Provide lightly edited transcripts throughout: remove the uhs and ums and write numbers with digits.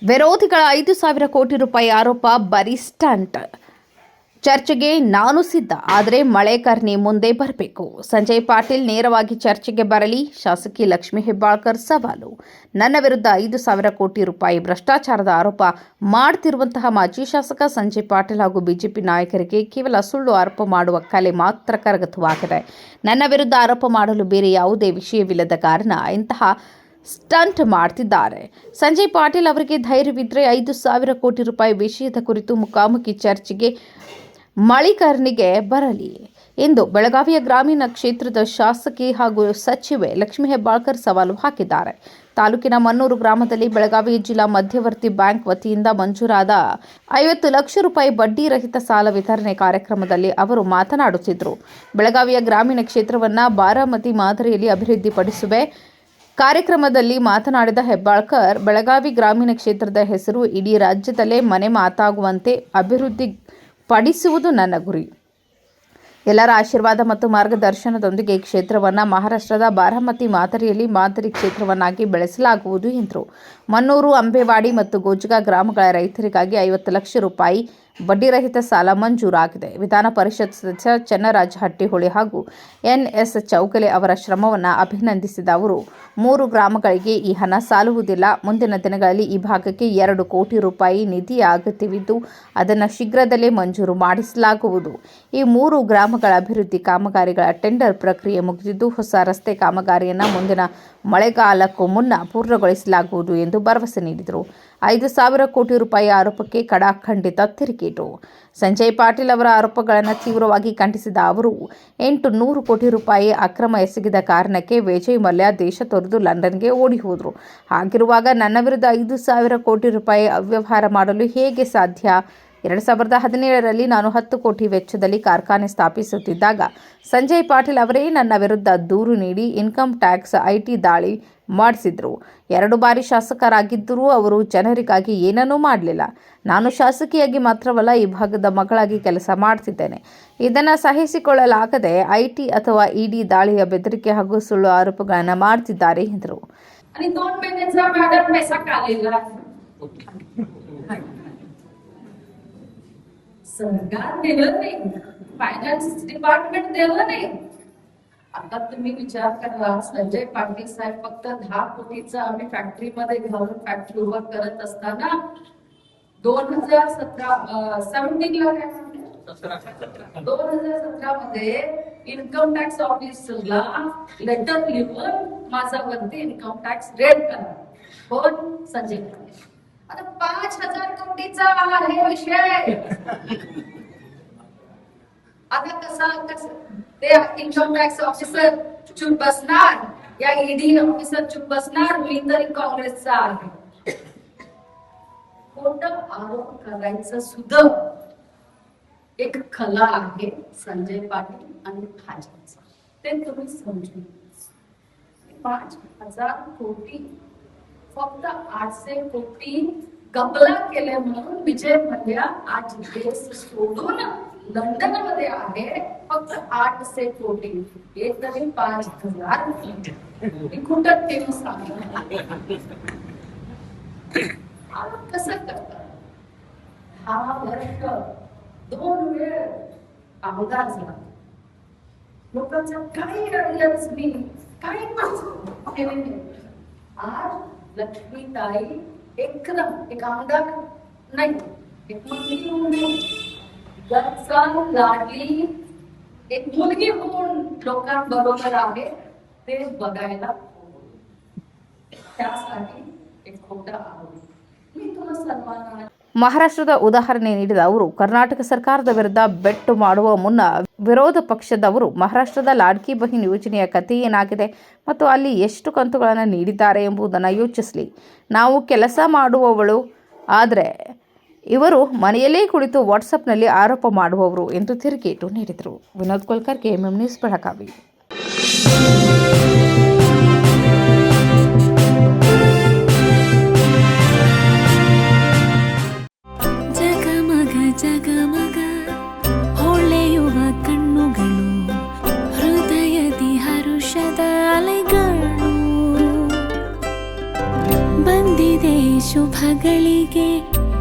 ವಿರೋಧಿಗಳ 5,000 ಕೋಟಿ ರೂಪಾಯಿ ಆರೋಪ ಬರೀ ಸ್ಟಂಟ್. ಚರ್ಚೆಗೆ ನಾನು ಸಿದ್ಧ, ಆದರೆ ಮಳೆಕರ್ಣಿ ಮುಂದೆ ಬರಬೇಕು. ಸಂಜಯ್ ಪಾಟೀಲ್ ನೇರವಾಗಿ ಚರ್ಚೆಗೆ ಬರಲಿ, ಶಾಸಕಿ ಲಕ್ಷ್ಮೀ ಹೆಬ್ಬಾಳ್ಕರ್ ಸವಾಲು. ನನ್ನ ವಿರುದ್ಧ 5,000 ಕೋಟಿ ರೂಪಾಯಿ ಭ್ರಷ್ಟಾಚಾರದ ಆರೋಪ ಮಾಡುತ್ತಿರುವಂತಹ ಮಾಜಿ ಶಾಸಕ ಸಂಜಯ್ ಪಾಟೀಲ್ ಹಾಗೂ ಬಿಜೆಪಿ ನಾಯಕರಿಗೆ ಕೇವಲ ಸುಳ್ಳು ಆರೋಪ ಮಾಡುವ ಕಲೆ ಮಾತ್ರ ಕರಗತವಾಗಿದೆ. ನನ್ನ ವಿರುದ್ಧ ಆರೋಪ ಮಾಡಲು ಬೇರೆ ಯಾವುದೇ ವಿಷಯವಿಲ್ಲದ ಕಾರಣ ಇಂತಹ ಸ್ಟಂಟ್ ಮಾಡ್ತಿದ್ದಾರೆ. ಸಂಜಯ್ ಪಾಟೀಲ್ ಅವರಿಗೆ ಧೈರ್ಯವಿದ್ದರೆ 5,000 ಕೋಟಿ ರೂಪಾಯಿ ವಿಷಯದ ಕುರಿತು ಮುಖಾಮುಖಿ ಚರ್ಚೆಗೆ ಮಳಿಕರ್ಣಿಗೆ ಬರಲಿ ಎಂದು ಬೆಳಗಾವಿಯ ಗ್ರಾಮೀಣ ಕ್ಷೇತ್ರದ ಶಾಸಕಿ ಹಾಗೂ ಸಚಿವೆ ಲಕ್ಷ್ಮೀ ಹೆಬ್ಬಾಳ್ಕರ್ ಸವಾಲು ಹಾಕಿದ್ದಾರೆ. ತಾಲೂಕಿನ ಮನ್ನೂರು ಗ್ರಾಮದಲ್ಲಿ ಬೆಳಗಾವಿ ಜಿಲ್ಲಾ ಮಧ್ಯವರ್ತಿ ಬ್ಯಾಂಕ್ ವತಿಯಿಂದ ಮಂಜೂರಾದ 50 ಲಕ್ಷ ರೂಪಾಯಿ ಬಡ್ಡಿ ರಹಿತ ಸಾಲ ವಿತರಣೆ ಕಾರ್ಯಕ್ರಮದಲ್ಲಿ ಅವರು ಮಾತನಾಡುತ್ತಿದ್ದರು. ಬೆಳಗಾವಿಯ ಗ್ರಾಮೀಣ ಕ್ಷೇತ್ರವನ್ನು ಬಾರಾಮತಿ ಮಾದರಿಯಲ್ಲಿ ಅಭಿವೃದ್ಧಿಪಡಿಸುವೆ ಕಾರ್ಯಕ್ರಮದಲ್ಲಿ ಮಾತನಾಡಿದ ಹೆಬ್ಬಾಳ್ಕರ್, ಬೆಳಗಾವಿ ಗ್ರಾಮೀಣ ಕ್ಷೇತ್ರದ ಹೆಸರು ಇಡೀ ರಾಜ್ಯದಲ್ಲೇ ಮನೆ ಮಾತಾಗುವಂತೆ ಅಭಿವೃದ್ಧಿಪಡಿಸುವುದು ನನ್ನ ಗುರಿ. ಎಲ್ಲರ ಆಶೀರ್ವಾದ ಮತ್ತು ಮಾರ್ಗದರ್ಶನದೊಂದಿಗೆ ಈ ಕ್ಷೇತ್ರವನ್ನು ಮಹಾರಾಷ್ಟ್ರದ ಬಾರಾಮತಿ ಮಾದರಿಯಲ್ಲಿ ಮಾದರಿ ಕ್ಷೇತ್ರವನ್ನಾಗಿ ಬೆಳೆಸಲಾಗುವುದು ಎಂದರು. ಮನ್ನೂರು, ಅಂಬೇವಾಡಿ ಮತ್ತು ಗೋಜಗಾ ಗ್ರಾಮಗಳ ರೈತರಿಗಾಗಿ 50 ಲಕ್ಷ ರೂಪಾಯಿ ಬಡ್ಡಿರಹಿತ ಸಾಲ ಮಂಜೂರಾಗಿದೆ. ವಿಧಾನ ಪರಿಷತ್ ಸದಸ್ಯ ಚನ್ನರಾಜ ಹಟ್ಟಿಹೊಳಿ ಹಾಗೂ ಎನ್ಎಸ್ ಚೌಗಲೆ ಅವರ ಶ್ರಮವನ್ನು ಅಭಿನಂದಿಸಿದ ಅವರು, 3 ಗ್ರಾಮಗಳಿಗೆ ಈ ಹಣ ಸಾಲುವುದಿಲ್ಲ. ಮುಂದಿನ ದಿನಗಳಲ್ಲಿ ಈ ಭಾಗಕ್ಕೆ 2 ಕೋಟಿ ರೂಪಾಯಿ ನಿಧಿಯ ಅಗತ್ಯವಿದ್ದು ಅದನ್ನು ಶೀಘ್ರದಲ್ಲೇ ಮಂಜೂರು ಮಾಡಿಸಲಾಗುವುದು. ಈ 3 ಗ್ರಾಮಗಳ ಅಭಿವೃದ್ಧಿ ಕಾಮಗಾರಿಗಳ ಟೆಂಡರ್ ಪ್ರಕ್ರಿಯೆ ಮುಗಿದಿದ್ದು ಹೊಸ ರಸ್ತೆ ಕಾಮಗಾರಿಯನ್ನು ಮುಂದಿನ ಮಳೆಗಾಲಕ್ಕೂ ಮುನ್ನ ಪೂರ್ಣಗೊಳಿಸಲಾಗುವುದು ಎಂದು ಭರವಸೆ ನೀಡಿದರು. 5,000 ಕೋಟಿ ರೂಪಾಯಿ ಆರೋಪಕ್ಕೆ ಖಡಾಖಂಡಿತ ತಿರುಗೇಟು. ಸಂಜಯ್ ಪಾಟೀಲ್ ಅವರ ಆರೋಪಗಳನ್ನು ತೀವ್ರವಾಗಿ ಖಂಡಿಸಿದ ಅವರು, 800 ಕೋಟಿ ರೂಪಾಯಿ ಅಕ್ರಮ ಎಸಗಿದ ಕಾರಣಕ್ಕೆ ವಿಜಯ್ ಮಲ್ಯ ದೇಶ ತೊರೆದು ಲಂಡನ್ಗೆ ಓಡಿ ಹೋದರು. ಹಾಗಿರುವಾಗ ನನ್ನ ವಿರುದ್ಧ 5,000 ಕೋಟಿ ರೂಪಾಯಿ ಅವ್ಯವಹಾರ ಮಾಡಲು ಹೇಗೆ ಸಾಧ್ಯ? 2017ರಲ್ಲಿ ನಾನು 10 ಕೋಟಿ ವೆಚ್ಚದಲ್ಲಿ ಕಾರ್ಖಾನೆ ಸ್ಥಾಪಿಸುತ್ತಿದ್ದಾಗ ಸಂಜಯ್ ಪಾಟೀಲ್ ಅವರೇ ನನ್ನ ವಿರುದ್ಧ ದೂರು ನೀಡಿ ಇನ್ಕಮ್ ಟ್ಯಾಕ್ಸ್ ಐಟಿ ದಾಳಿ ಮಾಡಿಸಿದ್ರು. 2 ಬಾರಿ ಶಾಸಕರಾಗಿದ್ದರೂ ಅವರು ಜನರಿಗಾಗಿ ಏನನ್ನೂ ಮಾಡಲಿಲ್ಲ. ನಾನು ಶಾಸಕಿಯಾಗಿ ಮಾತ್ರವಲ್ಲ, ಈ ಭಾಗದ ಮಗಳಾಗಿ ಕೆಲಸ ಮಾಡ್ತಿದ್ದೇನೆ. ಇದನ್ನು ಸಹಿಸಿಕೊಳ್ಳಲಾಗದೆ ಐಟಿ ಅಥವಾ ಇಡಿ ದಾಳಿಯ ಬೆದರಿಕೆ ಹಾಗೂ ಸುಳ್ಳು ಆರೋಪಗಳನ್ನು ಮಾಡ್ತಿದ್ದಾರೆ ಎಂದರು. सरकार दिलं नाही, फायनान्स डिपार्टमेंट दिलं नाही. आता तुम्ही विचार करा, संजय पाटील साहेब फक्त 10 कोटीचा आम्ही फॅक्टरी मध्ये घालून फॅक्टरी उभं करत असताना 2017 मध्ये इन्कम टॅक्स ऑफिसरला लेटर लिहून माझ्यावरती इन्कम टॅक्स रेड करा. कोण? संजय पाटील. आता 5,000 कोटीचा आहे विषय. आता कसा ते इन्कम टॅक्स ऑफिसर चुप बसणार, या ईडी ऑफिसर चुप बसणार, मी तरी काँग्रेसचा आहे. खोटं आरोप करायचं सुद्धा एक कला आहे संजय पाटील आणि भाजपचा. ते तुम्ही समजून. 5,000 कोटी फक्त 800 कोटी कबला केले म्हणून विजय मल्ल्या आज देश सोडून लंडन मध्ये आहे. फक्त 800 कोटी, हे तरी 5,000 कुठं ठेवून सांगा. कसं करतात? 6 वर्ष 2 वेळ आमदार झाला. लोकांचा काही अडचण नाही, काही आज लक्ष्मीताई एकदम एक आमदार नाही, एक मुलगी होऊन घरचा लाडली एक मुलगी होऊन लोकांबरोबर आहे ते बघायला. त्यासाठी एक खोटा आरोप. मी तुम्हाला सर्वांना ಮಹಾರಾಷ್ಟ್ರದ ಉದಾಹರಣೆ ನೀಡಿದ ಅವರು, ಕರ್ನಾಟಕ ಸರ್ಕಾರದ ವಿರುದ್ಧ ಬೆಟ್ಟು ಮಾಡುವ ಮುನ್ನ ವಿರೋಧ ಪಕ್ಷದವರು ಮಹಾರಾಷ್ಟ್ರದ ಲಾಡ್ಕಿ ಬಹಿನ್ ಯೋಜನೆಯ ಕಥೆ ಏನಾಗಿದೆ ಮತ್ತು ಅಲ್ಲಿ ಎಷ್ಟು ಕಂತುಗಳನ್ನು ನೀಡಿದ್ದಾರೆ ಎಂಬುದನ್ನು ಯೋಚಿಸಲಿ. ನಾವು ಕೆಲಸ ಮಾಡುವವಳು, ಆದರೆ ಇವರು ಮನೆಯಲ್ಲೇ ಕುಳಿತು ವಾಟ್ಸಪ್ನಲ್ಲಿ ಆರೋಪ ಮಾಡುವವರು ಎಂದು ತಿರುಗೇಟು ನೀಡಿದರು. Vinod Kolkar, KMM news, Belagavi. ಜಗಮಗ ಹೊಳೆಯುವ ಕಣ್ಣುಗಳು, ಹೃದಯದಿ ಹರುಷದ ಅಲೆಗಳು, ಬಂದಿದೆ ಶುಭಗಳ ಗಳಿಗೆ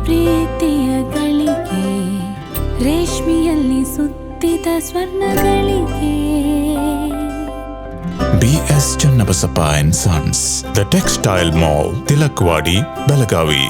ಪ್ರೀತಿಯ ಗಳಿಗೆ ರೇಷ್ಮೆಯಲ್ಲಿ ಸುತ್ತಿದ ಸ್ವರ್ಣಗಳಿಗೆ BS Channabasappa and Sons, The Textile Mall, Tilakvadi, Belagavi.